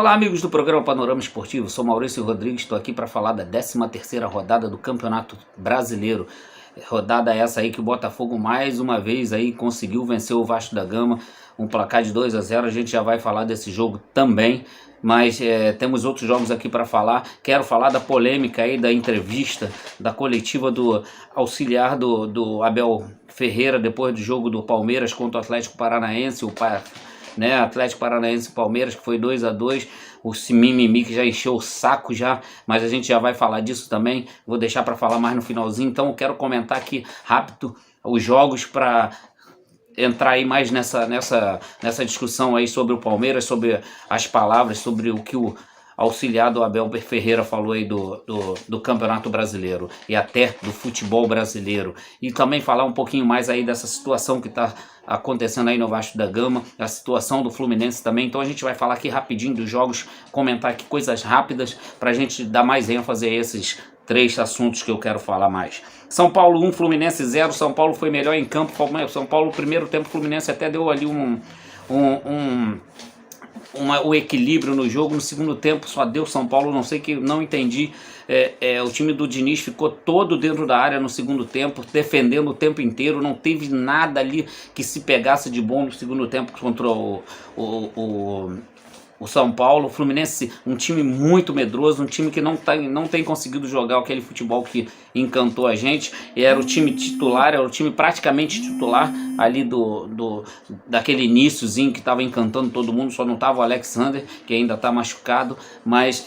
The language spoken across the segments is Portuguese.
Olá, amigos do programa Panorama Esportivo, sou Maurício Rodrigues, estou aqui para falar da 13ª rodada do Campeonato Brasileiro. Rodada essa aí que o Botafogo mais uma vez aí conseguiu vencer o Vasco da Gama, um placar de 2-0, a gente já vai falar desse jogo também, mas temos outros jogos aqui para falar. Quero falar da polêmica aí, da entrevista, da coletiva do auxiliar do Abel Ferreira depois do jogo do Palmeiras contra o Atlético Paranaense, Atlético Paranaense e Palmeiras, que foi 2-2, o mimimi que já encheu o saco já, mas a gente já vai falar disso também, vou deixar para falar mais no finalzinho. Então eu quero comentar aqui rápido os jogos para entrar aí mais nessa discussão aí sobre o Palmeiras, sobre as palavras, sobre o que o auxiliar do Abel Ferreira falou aí do Campeonato Brasileiro e até do futebol brasileiro, e também falar um pouquinho mais aí dessa situação que está acontecendo aí no Vasco da Gama, a situação do Fluminense também. Então a gente vai falar aqui rapidinho dos jogos, comentar aqui coisas rápidas para a gente dar mais ênfase a esses três assuntos que eu quero falar mais. São Paulo 1, Fluminense 0, São Paulo foi melhor em campo. São Paulo, no primeiro tempo, o Fluminense até deu ali o equilíbrio no jogo. No segundo tempo só deu São Paulo, não entendi. O time do Diniz ficou todo dentro da área no segundo tempo, defendendo o tempo inteiro, não teve nada ali que se pegasse de bom no segundo tempo contra o São Paulo. O Fluminense, um time muito medroso, um time que não tem conseguido jogar aquele futebol que encantou a gente. Era o time titular, era o time praticamente titular ali daquele iniciozinho que estava encantando todo mundo, só não estava o Alexander, que ainda está machucado, mas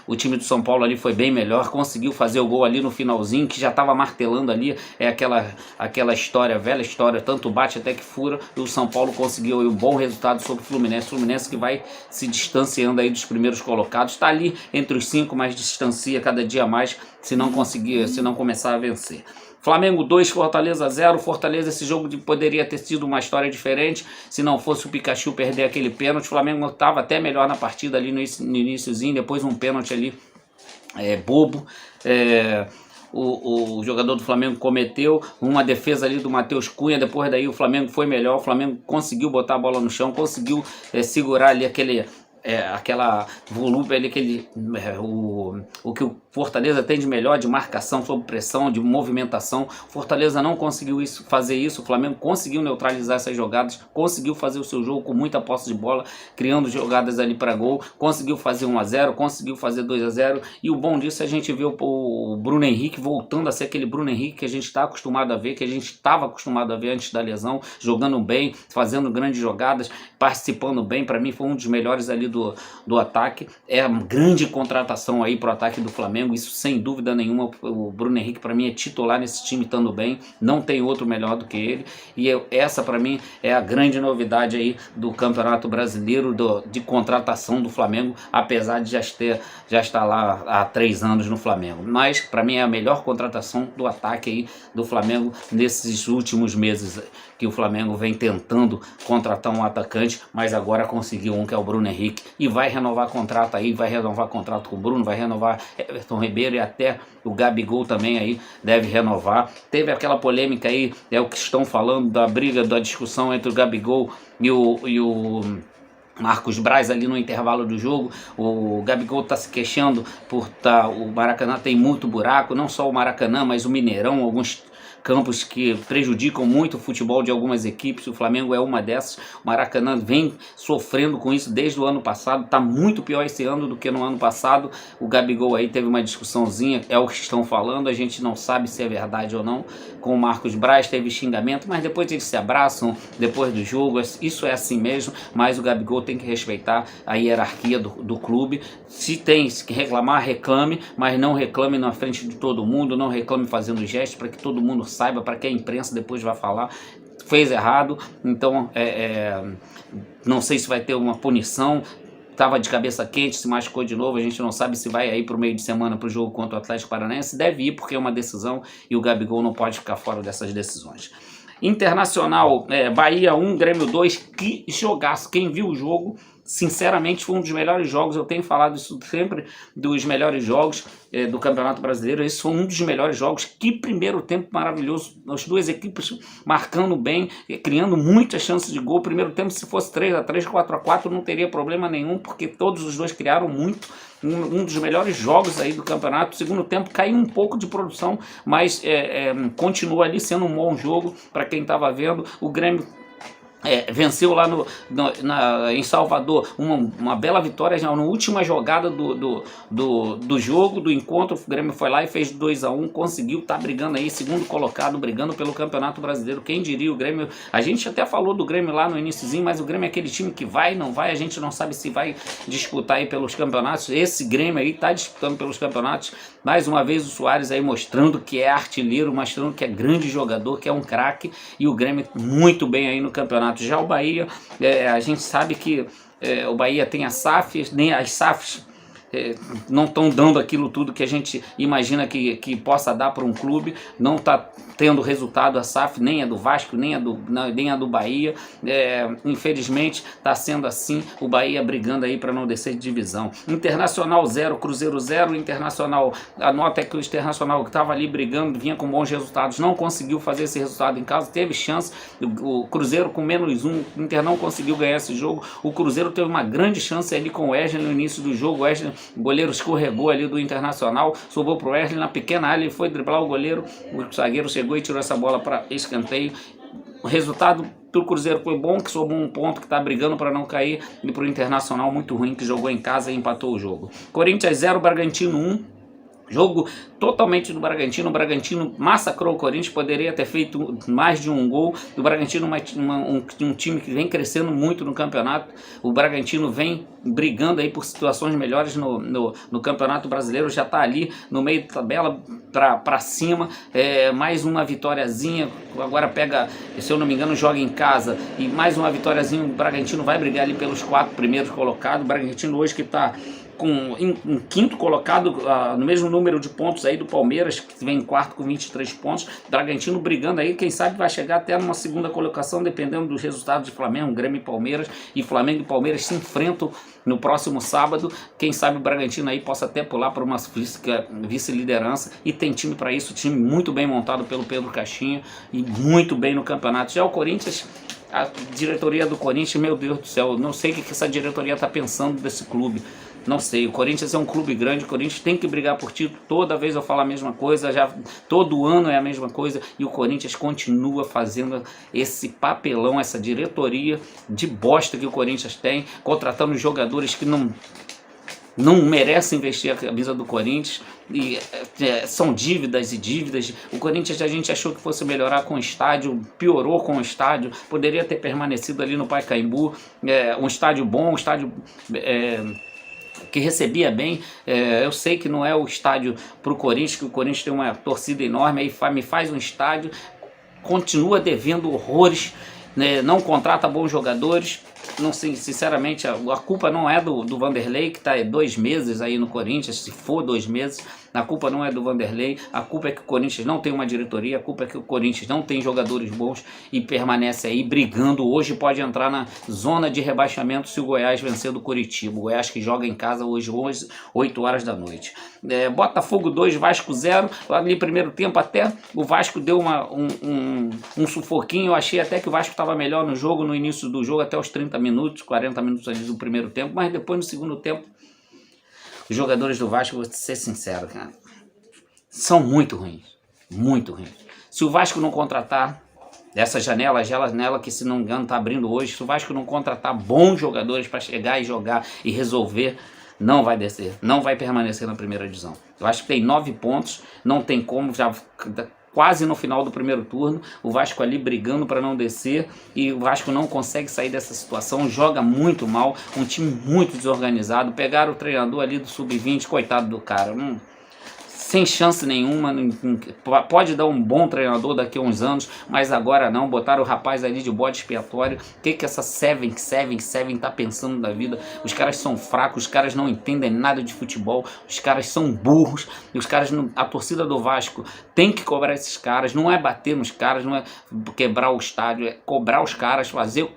o time do São Paulo ali foi bem melhor, conseguiu fazer o gol ali no finalzinho, que já estava martelando ali, aquela história, velha história, tanto bate até que fura, e o São Paulo conseguiu um bom resultado sobre o Fluminense que vai se distanciando aí dos primeiros colocados, está ali entre os 5, mas distancia cada dia mais se não começar a vencer. Flamengo 2, Fortaleza 0. Fortaleza, esse jogo poderia ter sido uma história diferente se não fosse o Pikachu perder aquele pênalti. O Flamengo estava até melhor na partida ali no iniciozinho, depois um pênalti ali bobo. O jogador do Flamengo cometeu uma defesa ali do Matheus Cunha. Depois daí o Flamengo foi melhor, o Flamengo conseguiu botar a bola no chão, conseguiu segurar ali aquela volume ali, o que o Fortaleza tem de melhor, de marcação sob pressão, de movimentação. Fortaleza não conseguiu fazer isso, o Flamengo conseguiu neutralizar essas jogadas, conseguiu fazer o seu jogo com muita posse de bola, criando jogadas ali para gol, conseguiu fazer 1-0, conseguiu fazer 2-0, e o bom disso é a gente vê o Bruno Henrique voltando a ser aquele Bruno Henrique que a gente está acostumado a ver, que a gente estava acostumado a ver antes da lesão, jogando bem, fazendo grandes jogadas, participando bem. Para mim foi um dos melhores ali do ataque. É uma grande contratação aí pro ataque do Flamengo, isso sem dúvida nenhuma. O Bruno Henrique para mim é titular nesse time, estando bem, não tem outro melhor do que ele, e essa para mim é a grande novidade aí do Campeonato Brasileiro, de contratação do Flamengo, apesar de já estar lá há 3 anos no Flamengo, mas para mim é a melhor contratação do ataque aí do Flamengo nesses últimos meses, que o Flamengo vem tentando contratar um atacante, mas agora conseguiu um, que é o Bruno Henrique, e vai renovar contrato aí, vai renovar contrato com o Bruno, vai renovar Everton Ribeiro, e até o Gabigol também aí deve renovar. Teve aquela polêmica aí, o que estão falando da briga, da discussão entre o Gabigol e o Marcos Braz ali no intervalo do jogo. O Gabigol está se queixando o Maracanã tem muito buraco, não só o Maracanã, mas o Mineirão, alguns campos que prejudicam muito o futebol de algumas equipes. O Flamengo é uma dessas. O Maracanã vem sofrendo com isso desde o ano passado, está muito pior esse ano do que no ano passado. O Gabigol aí teve uma discussãozinha, é o que estão falando, a gente não sabe se é verdade ou não, com o Marcos Braz, teve xingamento, mas depois eles se abraçam depois do jogo, isso é assim mesmo, mas o Gabigol tem que respeitar a hierarquia do clube. Se tem que reclamar, reclame, mas não reclame na frente de todo mundo, não reclame fazendo gestos para que todo mundo saiba, para que a imprensa depois vá falar, fez errado. Então não sei se vai ter uma punição, estava de cabeça quente, se machucou de novo, a gente não sabe se vai aí para o meio de semana para o jogo contra o Atlético Paranaense, deve ir porque é uma decisão e o Gabigol não pode ficar fora dessas decisões. Internacional, Bahia 1, Grêmio 2, que jogaço, quem viu o jogo sinceramente foi um dos melhores jogos, eu tenho falado isso sempre, dos melhores jogos do Campeonato Brasileiro. Esse foi um dos melhores jogos. Que primeiro tempo maravilhoso, as duas equipes marcando bem, criando muitas chances de gol. Primeiro tempo, se fosse 3-3, 4-4, não teria problema nenhum, porque todos os dois criaram muito. Um dos melhores jogos aí do campeonato. Segundo tempo caiu um pouco de produção, mas continua ali sendo um bom jogo para quem estava vendo. O Grêmio venceu lá em Salvador, uma bela vitória já na última jogada do jogo, do encontro. O Grêmio foi lá e fez 2-1, conseguiu, tá brigando aí, segundo colocado, brigando pelo Campeonato Brasileiro. Quem diria o Grêmio? A gente até falou do Grêmio lá no iniciozinho, mas o Grêmio é aquele time que vai, não vai, a gente não sabe se vai disputar aí pelos campeonatos. Esse Grêmio aí tá disputando pelos campeonatos. Mais uma vez o Soares aí mostrando que é artilheiro, mostrando que é grande jogador, que é um craque, e o Grêmio muito bem aí no campeonato. Já o Bahia, a gente sabe que o Bahia tem as SAFs, nem as SAFs não estão dando aquilo tudo que a gente imagina que possa dar para um clube. Não está tendo resultado a SAF, nem a do Vasco, nem a do Bahia. Infelizmente está sendo assim, o Bahia brigando aí para não descer de divisão. Internacional 0, Cruzeiro 0. Internacional, a nota é que o Internacional que estava ali brigando, vinha com bons resultados, não conseguiu fazer esse resultado em casa, teve chance. O Cruzeiro com -1, o Inter não conseguiu ganhar esse jogo. O Cruzeiro teve uma grande chance ali com o Wesley no início do jogo. O goleiro escorregou ali do Internacional, sobrou pro Wesley na pequena área, ele foi driblar o goleiro, o zagueiro chegou e tirou essa bola para escanteio. O resultado pro Cruzeiro foi bom, que sobrou um ponto, que tá brigando para não cair, e pro Internacional muito ruim, que jogou em casa e empatou o jogo. Corinthians 0, Bragantino 1. Jogo totalmente do Bragantino. O Bragantino massacrou o Corinthians, poderia ter feito mais de um gol. O Bragantino um time que vem crescendo muito no campeonato. O Bragantino vem brigando aí por situações melhores no Campeonato Brasileiro, já está ali no meio da tabela para cima. Mais uma vitóriazinha, agora pega, se eu não me engano, joga em casa, e mais uma vitóriazinha. O Bragantino vai brigar ali pelos 4 primeiros colocados. O Bragantino hoje que está em quinto colocado, no mesmo número de pontos aí do Palmeiras, que vem em quarto com 23 pontos. Bragantino brigando aí, quem sabe vai chegar até numa segunda colocação, dependendo dos resultados de Flamengo, Grêmio e Palmeiras. E Flamengo e Palmeiras se enfrentam no próximo sábado. Quem sabe o Bragantino aí possa até pular para uma vice-liderança, e tem time para isso, time muito bem montado pelo Pedro Caixinha e muito bem no campeonato. Já o Corinthians, a diretoria do Corinthians, meu Deus do céu, não sei o que essa diretoria está pensando desse clube. Não sei, o Corinthians é um clube grande, o Corinthians tem que brigar por título. Toda vez eu falo a mesma coisa, todo ano é a mesma coisa, e o Corinthians continua fazendo esse papelão, essa diretoria de bosta que o Corinthians tem, contratando jogadores que não merecem investir a camisa do Corinthians, e são dívidas e dívidas. O Corinthians, a gente achou que fosse melhorar com o estádio, piorou com o estádio, poderia ter permanecido ali no Pacaembu, um estádio bom, um estádio que recebia bem. Eu sei que não é o estádio para o Corinthians, que o Corinthians tem uma torcida enorme, aí me faz um estádio, continua devendo horrores, né? Não contrata bons jogadores. Não sei, sinceramente, a culpa não é do Vanderlei, que está 2 meses aí no Corinthians. Se for 2 meses, a culpa não é do Vanderlei, a culpa é que o Corinthians não tem uma diretoria, a culpa é que o Corinthians não tem jogadores bons e permanece aí brigando. Hoje pode entrar na zona de rebaixamento se o Goiás vencer do Curitiba. O Goiás que joga em casa hoje 8 horas da noite. Botafogo 2, Vasco 0. Ali primeiro tempo até o Vasco deu um sufoquinho. Eu achei até que o Vasco estava melhor no jogo, no início do jogo, até os 30 minutos, 40 minutos ali do primeiro tempo, mas depois no segundo tempo, os jogadores do Vasco, vou ser sincero, cara, são muito ruins, muito ruins. Se o Vasco não contratar essa janela que, se não me engano, está abrindo hoje, se o Vasco não contratar bons jogadores para chegar e jogar e resolver, não vai descer, não vai permanecer na primeira divisão. Eu acho que tem 9 pontos, não tem como, já quase no final do primeiro turno, o Vasco ali brigando para não descer, e o Vasco não consegue sair dessa situação, joga muito mal, um time muito desorganizado. Pegaram o treinador ali do Sub-20, coitado do cara, sem chance nenhuma. Pode dar um bom treinador daqui a uns anos, mas agora não. Botaram o rapaz ali de bode expiatório. O que essa Seven tá pensando da vida? Os caras são fracos, os caras não entendem nada de futebol, os caras são burros, os caras a torcida do Vasco tem que cobrar esses caras, não é bater nos caras, não é quebrar o estádio, é cobrar os caras, fazer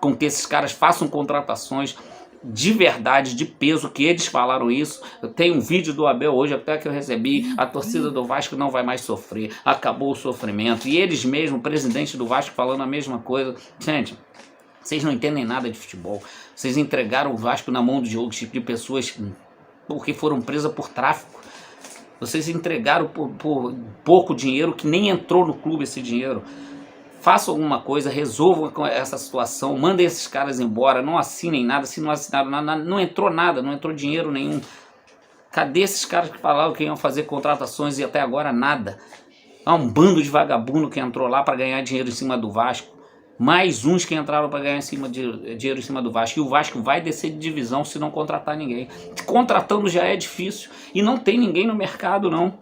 com que esses caras façam contratações, de verdade, de peso, que eles falaram isso. Eu tenho um vídeo do Abel hoje, até que eu recebi, a torcida do Vasco não vai mais sofrer, acabou o sofrimento. E eles mesmo, o presidente do Vasco, falando a mesma coisa. Gente, vocês não entendem nada de futebol. Vocês entregaram o Vasco na mão de pessoas porque foram presas por tráfico. Vocês entregaram por pouco dinheiro, que nem entrou no clube esse dinheiro. Façam alguma coisa, resolvam com essa situação, mandem esses caras embora, não assinem nada. Se não assinaram nada, não entrou nada, não entrou dinheiro nenhum. Cadê esses caras que falaram que iam fazer contratações e até agora nada? Há um bando de vagabundo que entrou lá para ganhar dinheiro em cima do Vasco. Mais uns que entraram para ganhar dinheiro em cima do Vasco. E o Vasco vai descer de divisão se não contratar ninguém. Contratando já é difícil. E não tem ninguém no mercado, não.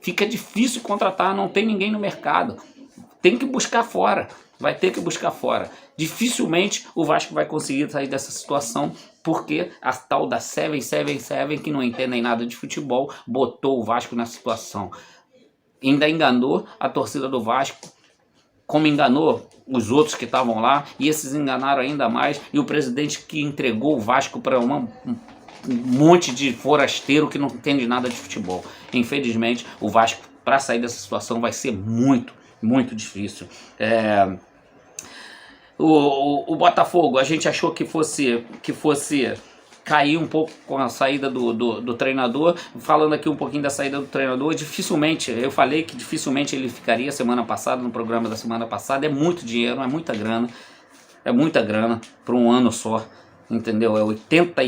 Fica difícil contratar, não tem ninguém no mercado. Tem que buscar fora, vai ter que buscar fora. Dificilmente o Vasco vai conseguir sair dessa situação, porque a tal da 777, que não entendem nada de futebol, botou o Vasco nessa situação. Ainda enganou a torcida do Vasco, como enganou os outros que estavam lá, e esses enganaram ainda mais, e o presidente que entregou o Vasco para um monte de forasteiro que não entende nada de futebol. Infelizmente, o Vasco, para sair dessa situação, vai ser muito difícil. O Botafogo, a gente achou que fosse cair um pouco com a saída do treinador. Falando aqui um pouquinho da saída do treinador, dificilmente, eu falei que dificilmente ele ficaria semana passada, no programa da semana passada. É muito dinheiro, é muita grana para um ano só, entendeu? É 80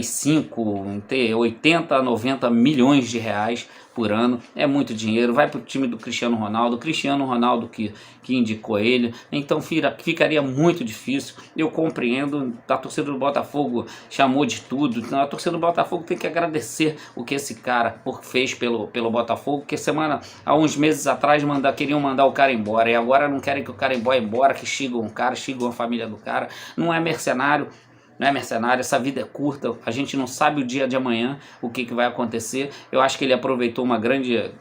a 90 milhões de reais por ano, é muito dinheiro. Vai para o time do Cristiano Ronaldo que indicou ele, então ficaria muito difícil. Eu compreendo, a torcida do Botafogo chamou de tudo, então a torcida do Botafogo tem que agradecer o que esse cara fez pelo Botafogo, que há uns meses atrás queriam mandar o cara embora, e agora não querem que o cara vá embora, que xingam o cara, xingam a família do cara. Não é mercenário, essa vida é curta, a gente não sabe o dia de amanhã, o que vai acontecer. Eu acho que ele aproveitou uma grande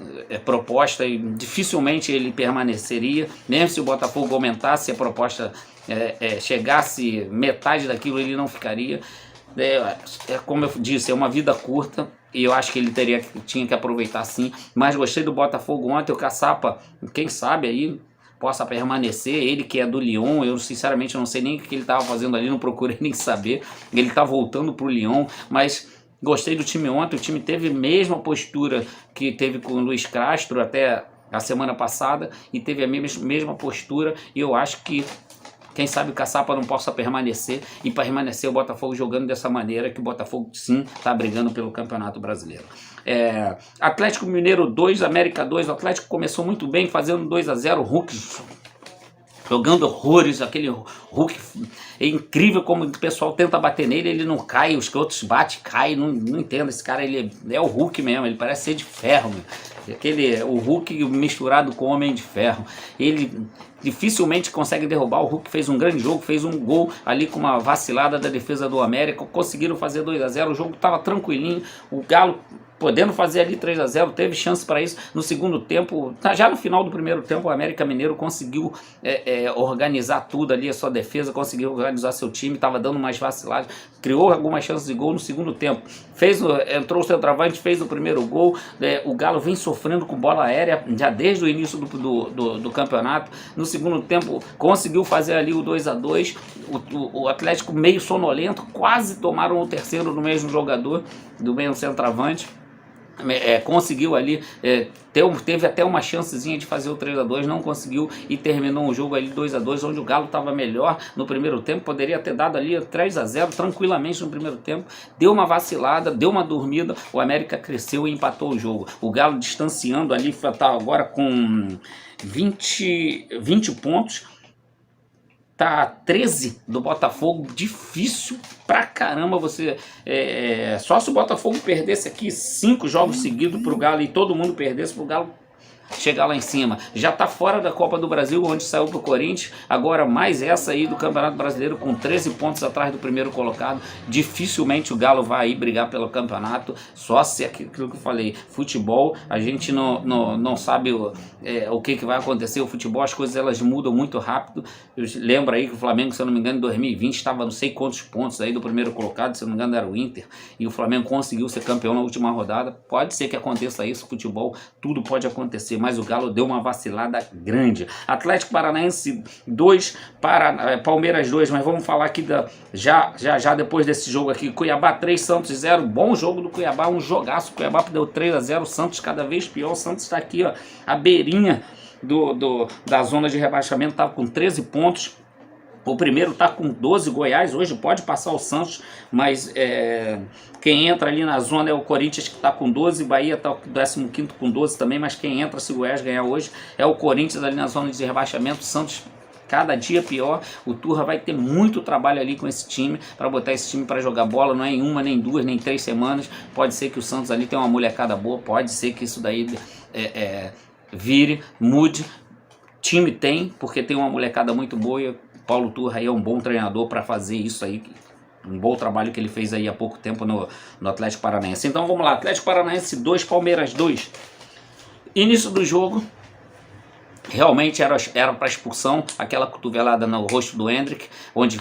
proposta e dificilmente ele permaneceria, mesmo se o Botafogo aumentasse a proposta, chegasse metade daquilo, ele não ficaria. Como eu disse, é uma vida curta, e eu acho que ele tinha que aproveitar sim. Mas gostei do Botafogo ontem, o Caçapa, quem sabe aí possa permanecer, ele que é do Lyon. Eu sinceramente não sei nem o que ele estava fazendo ali, não procurei nem saber. Ele está voltando para o Lyon, mas gostei do time ontem. O time teve a mesma postura que teve com o Luiz Castro até a semana passada, e teve a mesma postura, e eu acho que quem sabe o Caçapa não possa permanecer, e permanecer o Botafogo jogando dessa maneira, que o Botafogo sim está brigando pelo Campeonato Brasileiro. Atlético Mineiro 2, América 2. O Atlético começou muito bem, fazendo 2-0, Hulk jogando horrores, aquele Hulk é incrível como o pessoal tenta bater nele, ele não cai, os que outros batem, cai, não entendo, esse cara, ele é o Hulk mesmo, ele parece ser de ferro, o Hulk misturado com o Homem de Ferro. Ele dificilmente consegue derrubar. O Hulk fez um grande jogo, fez um gol ali com uma vacilada da defesa do América, conseguiram fazer 2-0, o jogo estava tranquilinho, o Galo podendo fazer ali 3-0, teve chance para isso no segundo tempo. Já no final do primeiro tempo, o América Mineiro conseguiu organizar tudo ali, a sua defesa, conseguiu organizar seu time, estava dando mais vaciladas, criou algumas chances de gol no segundo tempo. Entrou o centroavante, fez o primeiro gol. O Galo vem sofrendo com bola aérea já desde o início do campeonato. No segundo tempo, conseguiu fazer ali o 2-2. O Atlético meio sonolento, quase tomaram o terceiro no mesmo jogador, do mesmo centroavante. Conseguiu ali, teve até uma chancezinha de fazer o 3-2, não conseguiu, e terminou o jogo ali 2-2, onde o Galo estava melhor no primeiro tempo, poderia ter dado ali 3-0 tranquilamente no primeiro tempo, deu uma vacilada, deu uma dormida, o América cresceu e empatou o jogo. O Galo distanciando ali, está agora com 20 pontos, tá 13 do Botafogo. Difícil pra caramba você... só se o Botafogo perdesse aqui 5 jogos seguidos pro Galo, e todo mundo perdesse pro Galo chegar lá em cima. Já está fora da Copa do Brasil, onde saiu pro Corinthians, agora mais essa aí do Campeonato Brasileiro com 13 pontos atrás do primeiro colocado. Dificilmente o Galo vai aí brigar pelo campeonato, só se aquilo que eu falei, futebol, a gente não sabe o que vai acontecer. O futebol, as coisas elas mudam muito rápido. Eu lembro aí que o Flamengo, se eu não me engano, em 2020 estava não sei quantos pontos aí do primeiro colocado, se eu não me engano era o Inter, e o Flamengo conseguiu ser campeão na última rodada. Pode ser que aconteça isso, futebol, tudo pode acontecer, mas o Galo deu uma vacilada grande. Atlético Paranaense 2, Palmeiras 2, mas vamos falar aqui já depois desse jogo aqui, Cuiabá 3, Santos 0, bom jogo do Cuiabá, um jogaço, Cuiabá deu 3-0, Santos cada vez pior, o Santos está aqui, ó, a beirinha da zona de rebaixamento, estava com 13 pontos, o primeiro está com 12, Goiás hoje pode passar o Santos, mas quem entra ali na zona é o Corinthians, que está com 12, Bahia está o 15º com 12 também, mas quem entra se o Goiás ganhar hoje é o Corinthians ali na zona de rebaixamento. Santos cada dia pior, o Turra vai ter muito trabalho ali com esse time, para botar esse time para jogar bola, não é em uma, nem duas, nem 3 semanas, pode ser que o Santos ali tenha uma molecada boa, pode ser que isso daí vire, mude, time tem, porque tem uma molecada muito boa. Paulo Turra aí é um bom treinador para fazer isso aí, um bom trabalho que ele fez aí há pouco tempo no Atlético Paranaense. Então vamos lá, Atlético Paranaense 2, Palmeiras 2. Início do jogo, realmente era para expulsão, aquela cotovelada no rosto do Endrick, onde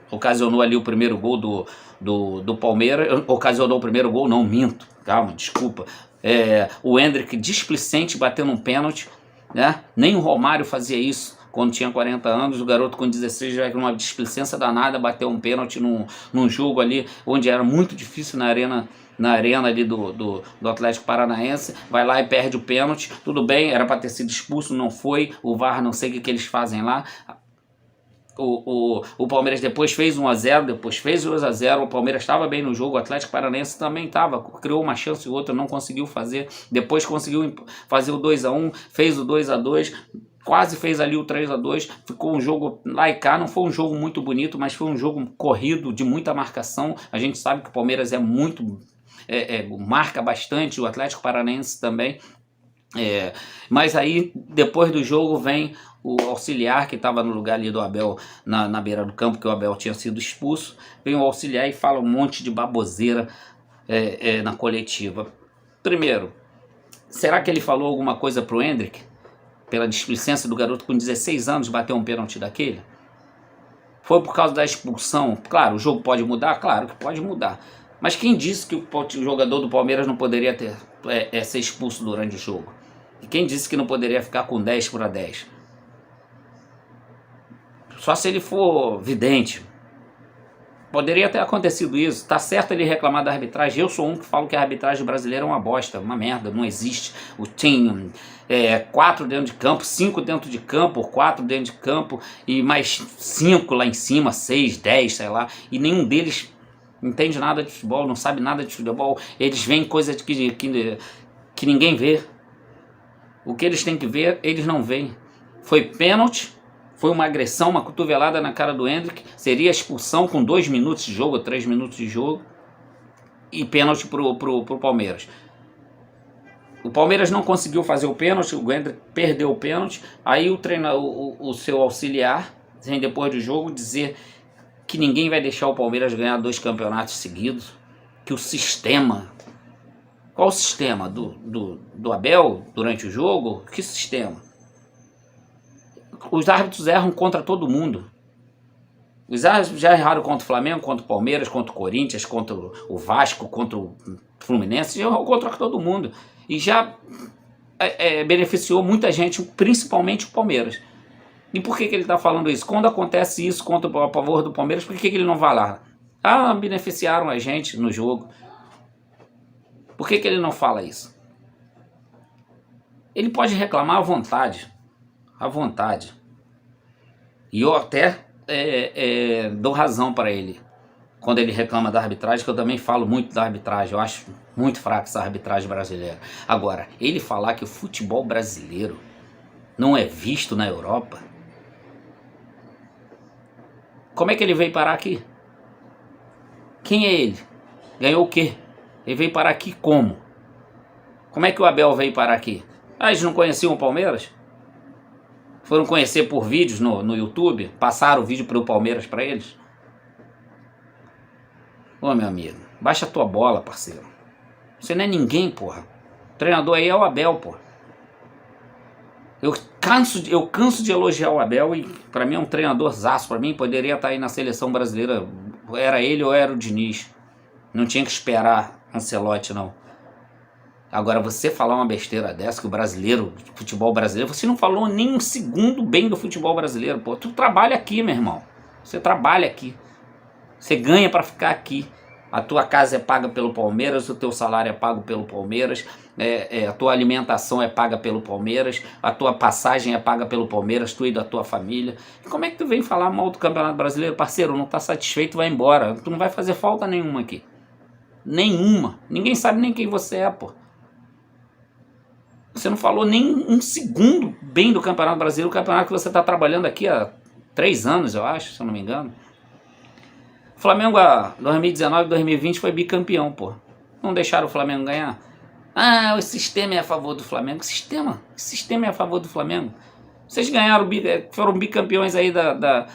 ocasionou ali o primeiro gol do Palmeiras. Ocasionou o primeiro gol, não, minto, calma, desculpa. O Endrick displicente batendo um pênalti, né? Nem o Romário fazia isso quando tinha 40 anos, o garoto com 16 já com uma displicência danada, bateu um pênalti num jogo ali, onde era muito difícil na arena ali do Atlético Paranaense, vai lá e perde o pênalti. Tudo bem, era para ter sido expulso, não foi, o VAR não sei o que eles fazem lá. O Palmeiras depois fez 1-0, depois fez 2-0, o Palmeiras estava bem no jogo, o Atlético Paranaense também estava, criou uma chance e outra, não conseguiu fazer, depois conseguiu fazer o 2-1, fez o 2-2, quase fez ali o 3-2, ficou um jogo lá e cá, não foi um jogo muito bonito, mas foi um jogo corrido, de muita marcação. A gente sabe que o Palmeiras é muito, marca bastante, o Atlético Paranaense também, mas aí depois do jogo vem o auxiliar que estava no lugar ali do Abel, na beira do campo, que o Abel tinha sido expulso, vem o auxiliar e fala um monte de baboseira na coletiva. Primeiro, será que ele falou alguma coisa pro Endrick? Pela displicência do garoto com 16 anos bater um pênalti daquele? Foi por causa da expulsão? Claro, o jogo pode mudar? Claro que pode mudar. Mas quem disse que o jogador do Palmeiras não poderia ser expulso durante o jogo? E quem disse que não poderia ficar com 10-10? Só se ele for vidente. Poderia ter acontecido isso. Tá certo ele reclamar da arbitragem. Eu sou um que falo que a arbitragem brasileira é uma bosta, uma merda, não existe. Tem 4 dentro de campo, 5 dentro de campo, 4 dentro de campo e mais 5 lá em cima, 6, 10, sei lá. E nenhum deles entende nada de futebol, não sabe nada de futebol. Eles veem coisas que ninguém vê. O que eles têm que ver, eles não veem. Foi pênalti. Foi uma agressão, uma cotovelada na cara do Endrick, seria expulsão com 2 minutos de jogo, 3 minutos de jogo, e pênalti pro Palmeiras. O Palmeiras não conseguiu fazer o pênalti, o Endrick perdeu o pênalti, aí o seu auxiliar, vem depois do jogo, dizer que ninguém vai deixar o Palmeiras ganhar 2 campeonatos seguidos, que o sistema... Qual o sistema? Do Abel durante o jogo? Que sistema? Os árbitros erram contra todo mundo. Os árbitros já erraram contra o Flamengo, contra o Palmeiras, contra o Corinthians, contra o Vasco, contra o Fluminense, já errou contra todo mundo. E já beneficiou muita gente, principalmente o Palmeiras. E por que ele está falando isso? Quando acontece isso contra a favor do Palmeiras, por que ele não vai lá? Beneficiaram a gente no jogo. Por que ele não fala isso? Ele pode reclamar à vontade. À vontade. E eu até dou razão para ele quando ele reclama da arbitragem, que eu também falo muito da arbitragem. Eu acho muito fraca essa arbitragem brasileira. Agora, ele falar que o futebol brasileiro não é visto na Europa, como é que ele veio parar aqui? Quem é ele? Ganhou o quê? Ele veio parar aqui como? Como é que o Abel veio parar aqui? Ah, eles não conheciam o Palmeiras? Foram conhecer por vídeos no YouTube? Passaram o vídeo para o Palmeiras para eles? Ô, meu amigo, baixa a tua bola, parceiro. Você não é ninguém, porra. O treinador aí é o Abel, porra. Eu canso de elogiar o Abel e pra mim é um treinador zaço. Pra mim poderia estar aí na seleção brasileira. Era ele ou era o Diniz. Não tinha que esperar Ancelotti, não. Agora você falar uma besteira dessa, que o brasileiro, futebol brasileiro, você não falou nem um segundo bem do futebol brasileiro, pô. Tu trabalha aqui, meu irmão. Você trabalha aqui. Você ganha pra ficar aqui. A tua casa é paga pelo Palmeiras, o teu salário é pago pelo Palmeiras, a tua alimentação é paga pelo Palmeiras, a tua passagem é paga pelo Palmeiras, tu e da tua família. E como é que tu vem falar mal do Campeonato Brasileiro? Parceiro, não tá satisfeito, vai embora. Tu não vai fazer falta nenhuma aqui. Nenhuma. Ninguém sabe nem quem você é, pô. Você não falou nem um segundo bem do Campeonato Brasileiro, o campeonato que você tá trabalhando aqui há 3 anos, eu acho, se eu não me engano. O Flamengo, 2019, 2020 foi bicampeão, pô. Não deixaram o Flamengo ganhar. Ah, o sistema é a favor do Flamengo. O sistema é a favor do Flamengo. Vocês ganharam, foram bicampeões aí da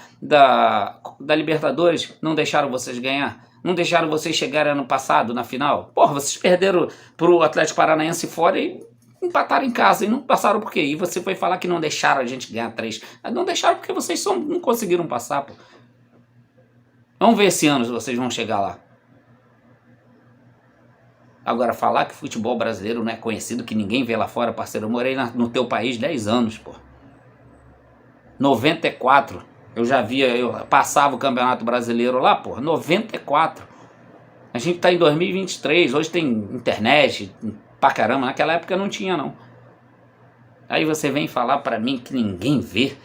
Libertadores. Não deixaram vocês ganhar. Não deixaram vocês chegarem ano passado na final. Porra, vocês perderam pro Atlético Paranaense fora e empataram em casa. E não passaram por quê? E você foi falar que não deixaram a gente ganhar 3. Não deixaram porque vocês não conseguiram passar, pô. Vamos ver esse ano se vocês vão chegar lá. Agora, falar que futebol brasileiro não é conhecido, que ninguém vê lá fora, parceiro. Eu morei no teu país 10 anos, pô. 94. Eu já via, eu passava o Campeonato Brasileiro lá, pô. 94. A gente tá em 2023, hoje tem internet pra caramba. Naquela época não tinha, não. Aí você vem falar pra mim que ninguém vê.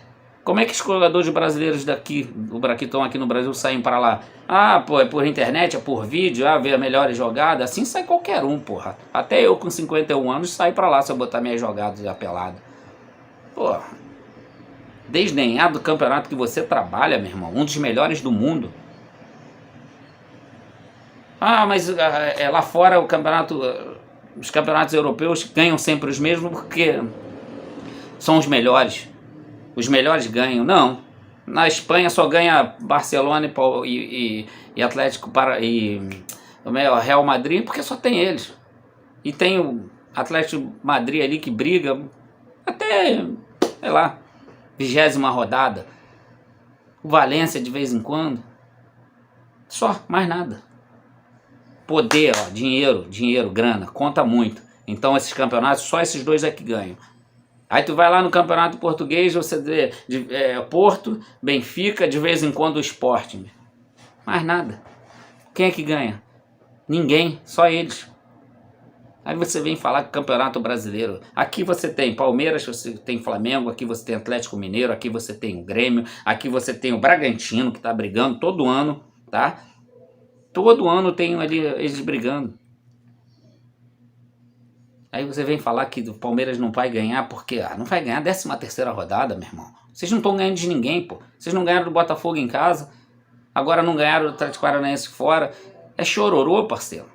Como é que os jogadores brasileiros daqui, que estão aqui no Brasil, saem para lá? Ah, pô, é por internet, é por vídeo, ver a melhores jogadas. Assim sai qualquer um, porra. Até eu com 51 anos saio para lá se eu botar minhas jogadas de apelada. Porra. Desdenhar do campeonato que você trabalha, meu irmão. Um dos melhores do mundo. Ah, mas lá fora o campeonato, os campeonatos europeus ganham sempre os mesmos porque são os melhores. Os melhores ganham. Não. Na Espanha só ganha Barcelona e Atlético e Real Madrid porque só tem eles. E tem o Atlético Madrid ali que briga até, sei lá, 20ª rodada. O Valência de vez em quando. Só, mais nada. Poder, ó, dinheiro, grana, conta muito. Então esses campeonatos, só esses dois é que ganham. Aí tu vai lá no Campeonato Português, você vê Porto, Benfica, de vez em quando o Sporting. Mais nada. Quem é que ganha? Ninguém, só eles. Aí você vem falar que Campeonato Brasileiro. Aqui você tem Palmeiras, você tem Flamengo, aqui você tem Atlético Mineiro, aqui você tem o Grêmio, aqui você tem o Bragantino, que tá brigando todo ano, tá? Todo ano tem ali eles brigando. Aí você vem falar que o Palmeiras não vai ganhar porque não vai ganhar a 13ª rodada, meu irmão. Vocês não estão ganhando de ninguém, pô. Vocês não ganharam do Botafogo em casa, agora não ganharam do Atlético Paranaense fora. É chororô, parceiro.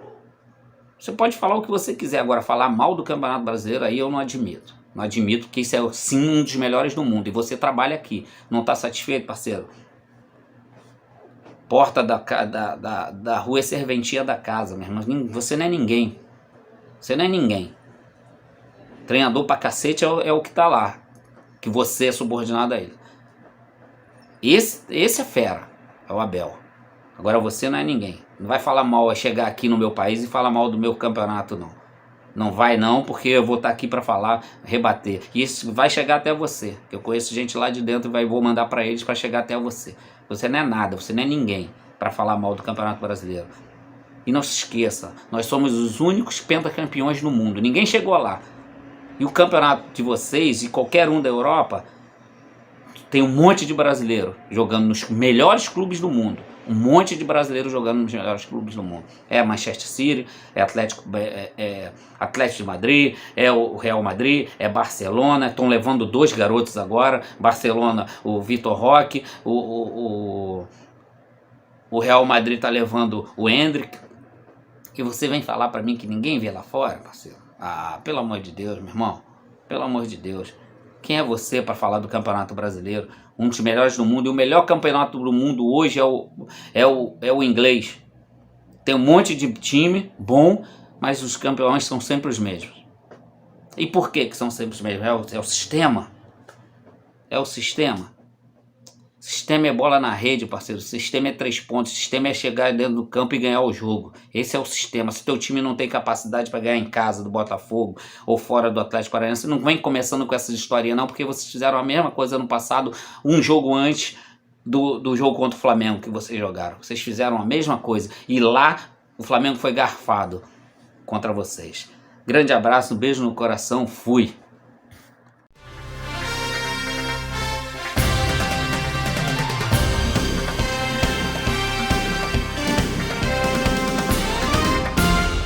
Você pode falar o que você quiser, agora falar mal do Campeonato Brasileiro aí eu não admito. Não admito, porque isso é sim um dos melhores do mundo. E você trabalha aqui. Não está satisfeito, parceiro? Porta da rua é serventia da casa, meu irmão. Você não é ninguém. Você não é ninguém. Treinador pra cacete é o que tá lá. Que você é subordinado a ele. Esse é fera. É o Abel. Agora você não é ninguém. Não vai falar mal, é chegar aqui no meu país e falar mal do meu campeonato, não. Não vai não, porque eu vou estar aqui pra falar, rebater. E isso vai chegar até você. Eu conheço gente lá de dentro e vou mandar pra eles pra chegar até você. Você não é nada, você não é ninguém pra falar mal do Campeonato Brasileiro. E não se esqueça, nós somos os únicos pentacampeões no mundo. Ninguém chegou lá. E o campeonato de vocês e qualquer um da Europa tem um monte de brasileiro jogando nos melhores clubes do mundo. Um monte de brasileiros jogando nos melhores clubes do mundo. É Manchester City, é Atlético de Madrid, é o Real Madrid, é Barcelona. Estão levando 2 garotos agora. Barcelona, o Vitor Roque, o Real Madrid está levando o Endrick. E você vem falar para mim que ninguém vê lá fora, parceiro? Ah, pelo amor de Deus, meu irmão. Pelo amor de Deus. Quem é você para falar do Campeonato Brasileiro? Um dos melhores do mundo. E o melhor campeonato do mundo hoje é o inglês. Tem um monte de time bom, mas os campeões são sempre os mesmos. E por que são sempre os mesmos? É o sistema. É o sistema. O sistema é bola na rede, parceiro. O sistema é 3 pontos. O sistema é chegar dentro do campo e ganhar o jogo. Esse é o sistema. Se teu time não tem capacidade para ganhar em casa do Botafogo ou fora do Atlético Paranaense, não vem começando com essa história não, porque vocês fizeram a mesma coisa no passado, um jogo antes do jogo contra o Flamengo que vocês jogaram. Vocês fizeram a mesma coisa. E lá o Flamengo foi garfado contra vocês. Grande abraço, um beijo no coração. Fui.